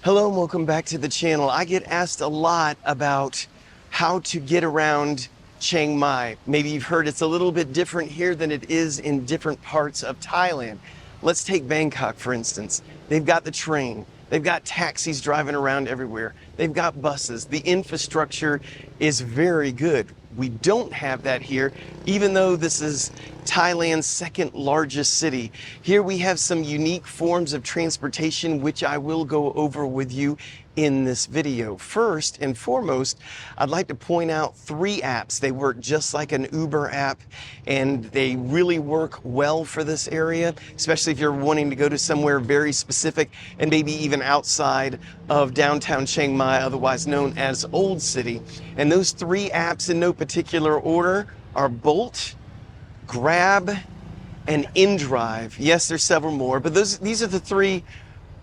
Hello and welcome back to the channel. I get asked a lot about how to get around Chiang Mai. Maybe you've heard it's a little bit different here than it is in different parts of Thailand. Let's take Bangkok, for instance. They've got the train. They've got taxis driving around everywhere. They've got buses. The infrastructure is very good. We don't have that here, even though this is Thailand's second largest city. Here we have some unique forms of transportation, which I will go over with you in this video. First and foremost, I'd like to point out 3 apps. They work just like an Uber app, and they really work well for this area, especially if you're wanting to go to somewhere very specific and maybe even outside of downtown Chiang Mai, otherwise known as Old City. And those 3 apps in no particular order are Bolt, Grab, and InDrive. Yes, there's several more, but these are the 3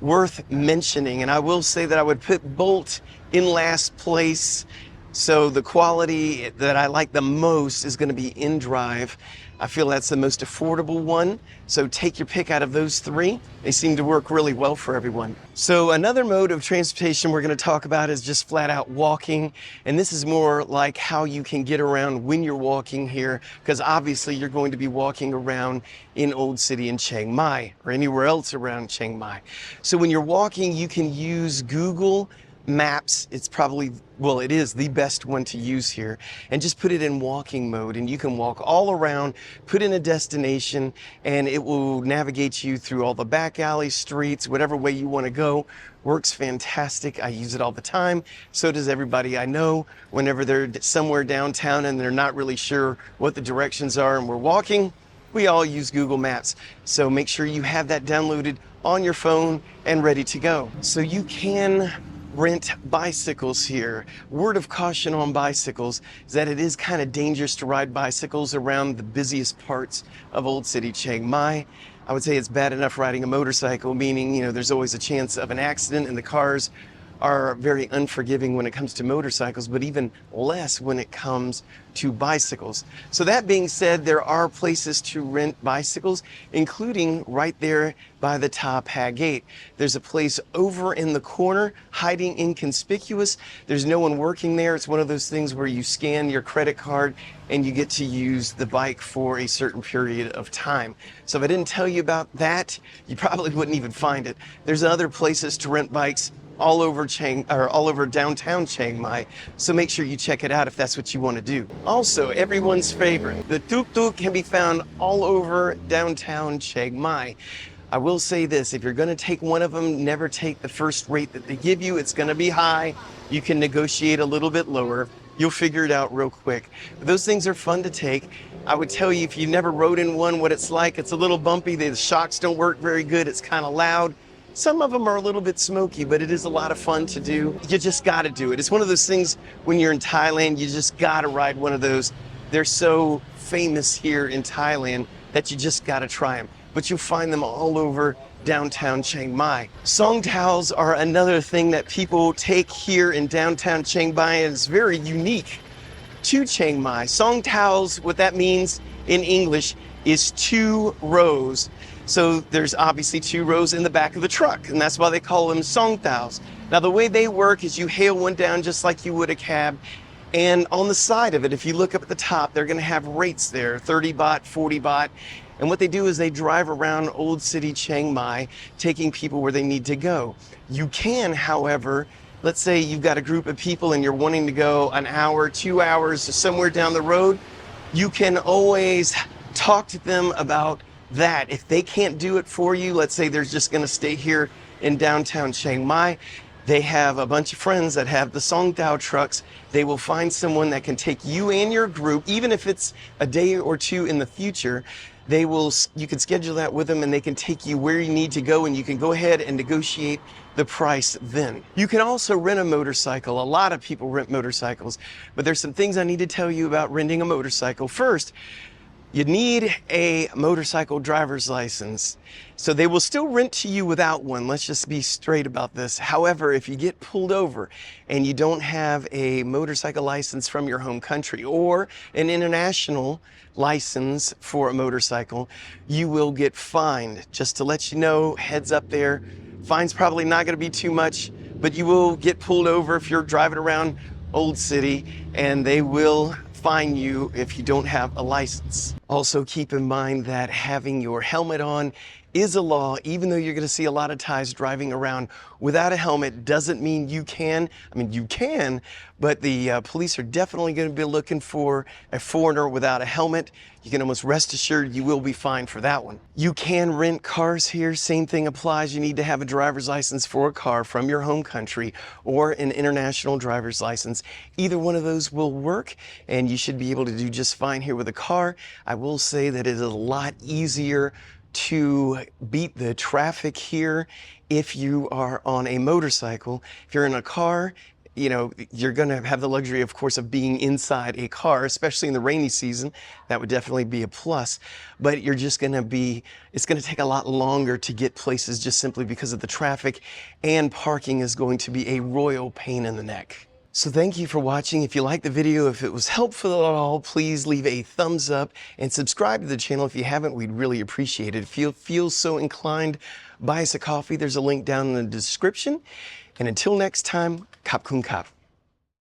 worth mentioning. And I will say that I would put Bolt in last place. So the quality that I like the most is going to be InDrive. I feel that's the most affordable one. So take your pick out of those 3. They seem to work really well for everyone. So another mode of transportation we're going to talk about is just flat out walking. And this is more like how you can get around when you're walking here, because obviously you're going to be walking around in Old City in Chiang Mai or anywhere else around Chiang Mai. So when you're walking, you can use Google Maps. It's probably, well, it is the best one to use here, and just put it in walking mode and you can walk all around, put in a destination, and it will navigate you through all the back alley streets, whatever way you want to go. Works fantastic. I use it all the time. So does everybody I know. Whenever they're somewhere downtown and they're not really sure what the directions are and we're walking, we all use Google Maps. So make sure you have that downloaded on your phone and ready to go. So you can rent bicycles here. Word of caution on bicycles is that it is kind of dangerous to ride bicycles around the busiest parts of Old City Chiang Mai. I would say it's bad enough riding a motorcycle, meaning, there's always a chance of an accident, and the cars are very unforgiving when it comes to motorcycles, but even less when it comes to bicycles. So that being said, there are places to rent bicycles, including right there by the Ta Pa gate. There's a place over in the corner, hiding inconspicuous. There's no one working there. It's one of those things where you scan your credit card and you get to use the bike for a certain period of time. So if I didn't tell you about that, you probably wouldn't even find it. There's other places to rent bikes all over downtown Chiang Mai, so make sure you check it out if that's what you want to do. Also, everyone's favorite, the tuk-tuk can be found all over downtown Chiang Mai. I will say this, if you're going to take one of them, never take the first rate that they give you. It's going to be high. You can negotiate a little bit lower. You'll figure it out real quick. But those things are fun to take. I would tell you, if you never rode in one, what it's like. It's a little bumpy. The shocks don't work very good. It's kind of loud. Some of them are a little bit smoky, but it is a lot of fun to do. You just got to do it. It's one of those things when you're in Thailand, you just got to ride one of those. They're so famous here in Thailand that you just got to try them. But you'll find them all over downtown Chiang Mai. Song towels are another thing that people take here in downtown Chiang Mai, and it's very unique to Chiang Mai. Song towels, what that means in English is 2 rows. So there's obviously 2 rows in the back of the truck, and that's why they call them song towels. Now the way they work is you hail one down just like you would a cab, and on the side of it, if you look up at the top, they're going to have rates there, 30 baht, 40 baht. And what they do is they drive around Old City Chiang Mai, taking people where they need to go. You can, however, let's say you've got a group of people and you're wanting to go an hour, 2 hours, somewhere down the road, you can always talk to them about that. If they can't do it for you, let's say they're just going to stay here in downtown Chiang Mai, they have a bunch of friends that have the Song Tao trucks. They will find someone that can take you and your group, even if it's a day or 2 in the future. You can schedule that with them, and they can take you where you need to go, and you can go ahead and negotiate the price then. You can also rent a motorcycle. A lot of people rent motorcycles, but there's some things I need to tell you about renting a motorcycle. First, you need a motorcycle driver's license. So they will still rent to you without one. Let's just be straight about this. However, if you get pulled over and you don't have a motorcycle license from your home country or an international license for a motorcycle, you will get fined. Just to let you know, heads up there, fine's probably not going to be too much, but you will get pulled over if you're driving around Old City, and they will fine you if you don't have a license. Also keep in mind that having your helmet on is a law. Even though you're going to see a lot of Thais driving around without a helmet, doesn't mean you can. I mean, you can, but the police are definitely going to be looking for a foreigner without a helmet. You can almost rest assured you will be fined for that one. You can rent cars here. Same thing applies. You need to have a driver's license for a car from your home country or an international driver's license. Either one of those will work, and you should be able to do just fine here with a car. I will say that it is a lot easier to beat the traffic here if you are on a motorcycle. If you're in a car, you know, you're going to have the luxury, of course, of being inside a car, especially in the rainy season. That would definitely be a plus. But you're just going to be, it's going to take a lot longer to get places just simply because of the traffic, and parking is going to be a royal pain in the neck. So thank you for watching. If you liked the video, if it was helpful at all, please leave a thumbs up and subscribe to the channel if you haven't. We'd really appreciate it. If you feel so inclined, buy us a coffee. There's a link down in the description. And until next time, Kap Kun Kap.